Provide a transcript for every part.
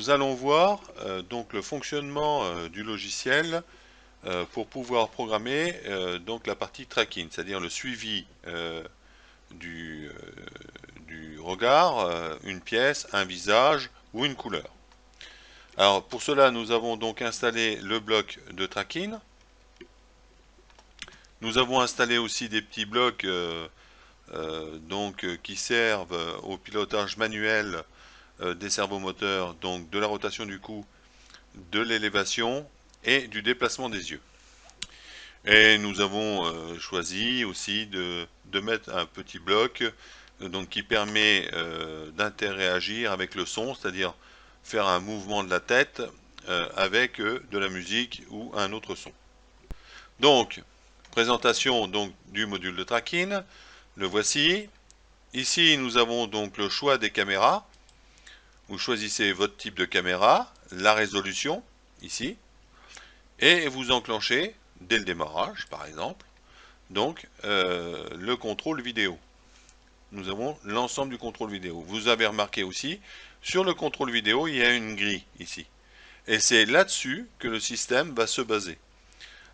nous allons voir donc le fonctionnement du logiciel pour pouvoir programmer donc la partie tracking, c'est-à-dire le suivi du, du regard, une pièce, un visage ou une couleur. Alors pour cela, nous avons donc installé le bloc de tracking. Nous avons installé aussi des petits blocs qui servent au pilotage manuel des servomoteurs, donc de la rotation du cou, de l'élévation et du déplacement des yeux. Et nous avons choisi aussi de mettre un petit bloc donc qui permet d'interagir avec le son, c'est-à-dire faire un mouvement de la tête avec de la musique ou un autre son. Donc, présentation donc du module de tracking, le voici. Ici, nous avons donc le choix des caméras. Vous choisissez votre type de caméra, la résolution, ici, et vous enclenchez, dès le démarrage par exemple, donc le contrôle vidéo. Nous avons l'ensemble du contrôle vidéo. Vous avez remarqué aussi, sur le contrôle vidéo, il y a une grille ici. Et c'est là-dessus que le système va se baser.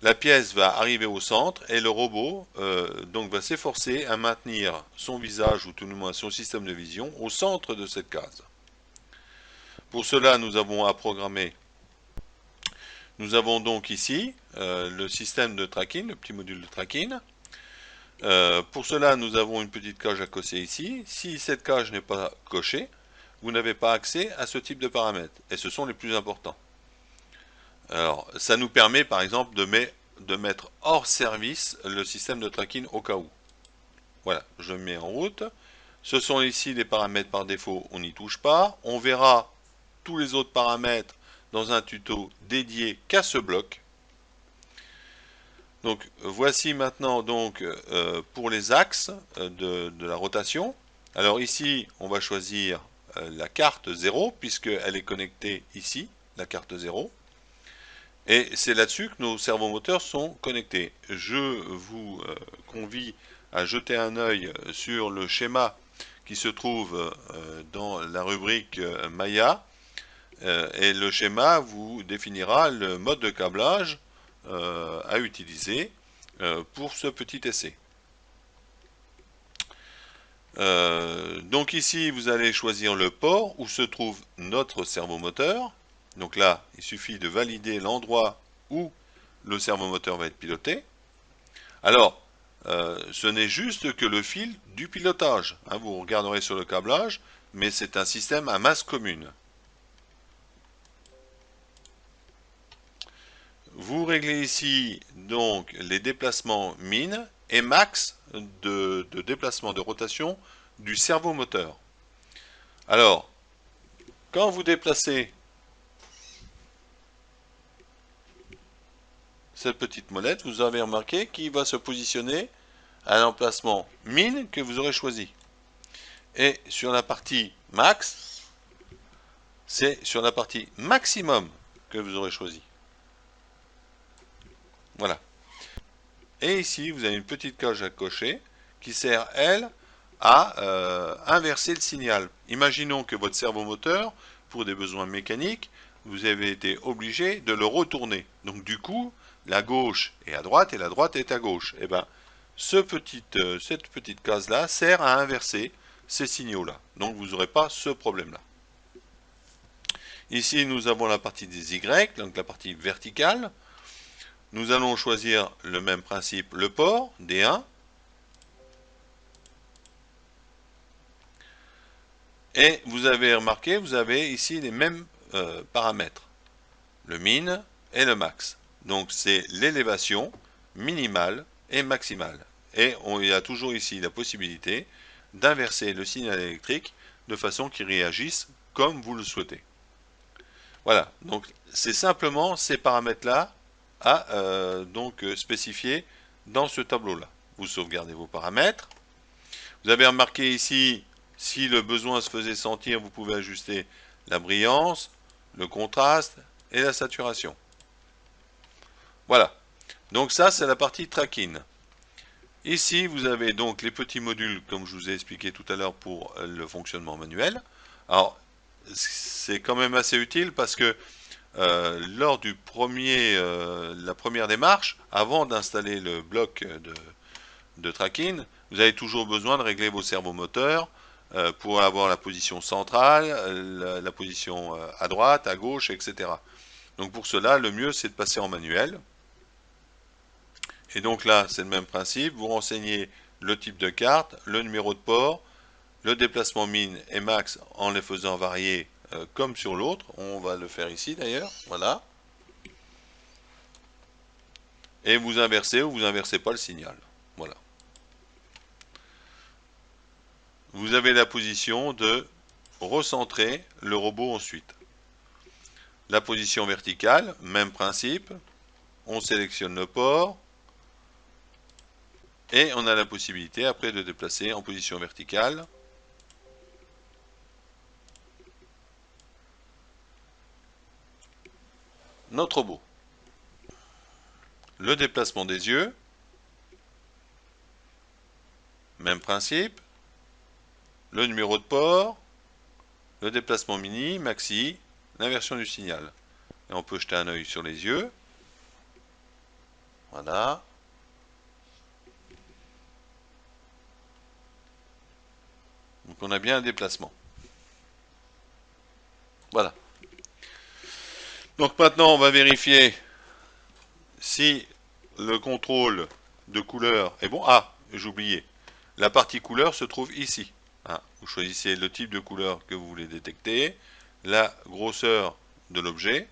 La pièce va arriver au centre et le robot donc va s'efforcer à maintenir son visage ou tout du moins son système de vision au centre de cette case. Pour cela, nous avons à programmer. Nous avons donc ici le système de tracking, le petit module de tracking. Pour cela, nous avons une petite cage à cocher ici. Si cette cage n'est pas cochée, vous n'avez pas accès à ce type de paramètres. Et ce sont les plus importants. Alors, ça nous permet par exemple de mettre hors service le système de tracking au cas où. Voilà, je mets en route. Ce sont ici les paramètres par défaut, on n'y touche pas. On verra tous les autres paramètres dans un tuto dédié qu'à ce bloc. Donc voici maintenant donc pour les axes de la rotation. Alors ici, on va choisir la carte 0 puisqu'elle est connectée ici, la carte 0. Et c'est là-dessus que nos servomoteurs sont connectés. Je vous convie à jeter un œil sur le schéma qui se trouve dans la rubrique Maya. Et le schéma vous définira le mode de câblage à utiliser pour ce petit essai. Donc ici, vous allez choisir le port où se trouve notre servomoteur. Donc là, il suffit de valider l'endroit où le servomoteur va être piloté. Alors, ce n'est juste que le fil du pilotage. Hein, vous regarderez sur le câblage, mais c'est un système à masse commune. Vous réglez ici donc les déplacements min et max de déplacement de rotation du servomoteur. Alors, quand vous déplacez cette petite molette, vous avez remarqué qu'il va se positionner à l'emplacement min que vous aurez choisi. Et sur la partie max, c'est sur la partie maximum que vous aurez choisi. Voilà. Et ici, vous avez une petite cage à cocher qui sert, elle, à inverser le signal. Imaginons que votre servomoteur, pour des besoins mécaniques, vous avez été obligé de le retourner. Donc du coup, la gauche est à droite et la droite est à gauche. Et bien, cette petite case-là sert à inverser ces signaux-là. Donc vous n'aurez pas ce problème-là. Ici, nous avons la partie des Y, donc la partie verticale. Nous allons choisir le même principe, le port, D1. Et vous avez remarqué, vous avez ici les mêmes paramètres, le min et le max. Donc c'est l'élévation minimale et maximale. Et il y a toujours ici la possibilité d'inverser le signal électrique de façon qu'il réagisse comme vous le souhaitez. Voilà, donc c'est simplement ces paramètres-là à spécifier dans ce tableau-là. Vous sauvegardez vos paramètres. Vous avez remarqué ici, si le besoin se faisait sentir, vous pouvez ajuster la brillance, le contraste et la saturation. Voilà. Donc ça, c'est la partie tracking. Ici, vous avez donc les petits modules, comme je vous ai expliqué tout à l'heure, pour le fonctionnement manuel. Alors, c'est quand même assez utile parce que lors la première démarche, avant d'installer le bloc de tracking, vous avez toujours besoin de régler vos servomoteurs pour avoir la position centrale, la position à droite, à gauche, etc. Donc pour cela, le mieux c'est de passer en manuel. Et donc là, c'est le même principe. Vous renseignez le type de carte, le numéro de port, le déplacement min et max en les faisant varier comme sur l'autre. On va le faire ici d'ailleurs. Voilà. Et vous inversez ou vous inversez pas le signal. Voilà. Vous avez la position de recentrer le robot ensuite. La position verticale, même principe. On sélectionne le port. Et on a la possibilité après de déplacer en position verticale notre robot. Le déplacement des yeux, même principe. Le numéro de port, le déplacement mini, maxi, l'inversion du signal. Et on peut jeter un œil sur les yeux. Voilà. Donc on a bien un déplacement. Voilà. Donc maintenant on va vérifier si le contrôle de couleur est bon. Ah, j'oubliais. La partie couleur se trouve ici. Hein, vous choisissez le type de couleur que vous voulez détecter, la grosseur de l'objet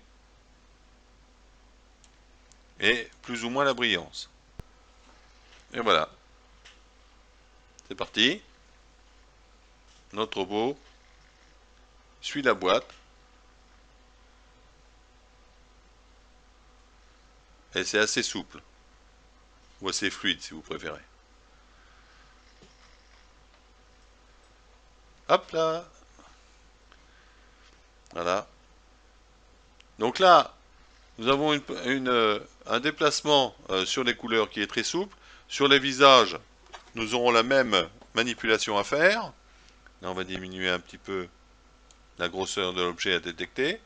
et plus ou moins la brillance. Et voilà. C'est parti. Notre robot suit la boîte. Et c'est assez souple. Ou assez fluide si vous préférez. Hop là. Voilà. Donc là, nous avons un déplacement sur les couleurs qui est très souple. Sur les visages, nous aurons la même manipulation à faire. Là, on va diminuer un petit peu la grosseur de l'objet à détecter.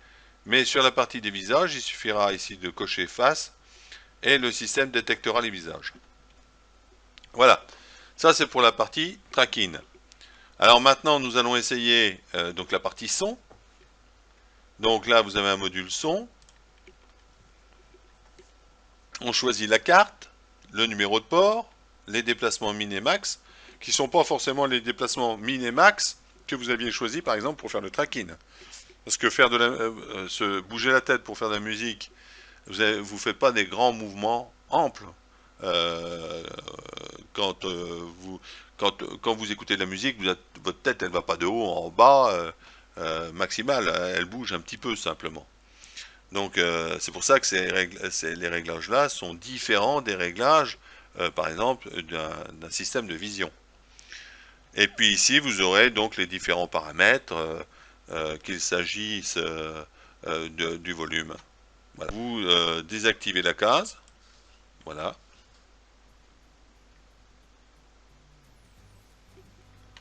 Mais sur la partie des visages, il suffira ici de cocher face et le système détectera les visages. Voilà. Ça, c'est pour la partie tracking. Alors maintenant, nous allons essayer donc la partie son. Donc là, vous avez un module son. On choisit la carte, le numéro de port, les déplacements min et max, qui ne sont pas forcément les déplacements min et max que vous aviez choisi par exemple pour faire le tracking. Parce que faire se bouger la tête pour faire de la musique, vous ne faites pas des grands mouvements amples. Euh, quand, quand vous écoutez de la musique, votre tête elle va pas de haut en bas maximale, elle bouge un petit peu simplement. Donc c'est pour ça que les réglages-là sont différents des réglages, par exemple, d'un système de vision. Et puis ici, vous aurez donc les différents paramètres, qu'il s'agisse du volume. Voilà. Vous désactivez la case, voilà,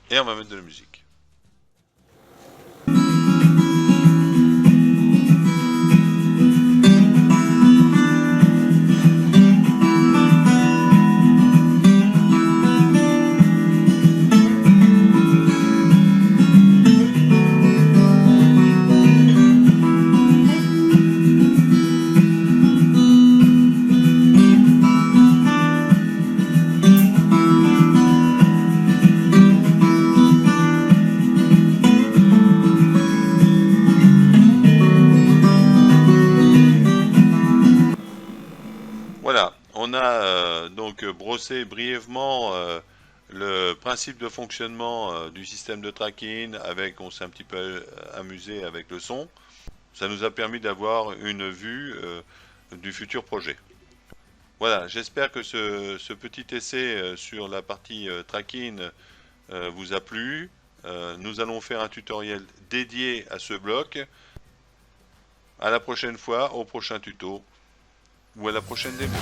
et on va mettre de la musique. Voilà, on a donc brossé brièvement le principe de fonctionnement du système de tracking, on s'est un petit peu amusé avec le son. Ça nous a permis d'avoir une vue du futur projet. Voilà, j'espère que ce petit essai sur la partie tracking vous a plu. Nous allons faire un tutoriel dédié à ce bloc. À la prochaine fois, au prochain tuto ou à la prochaine démo.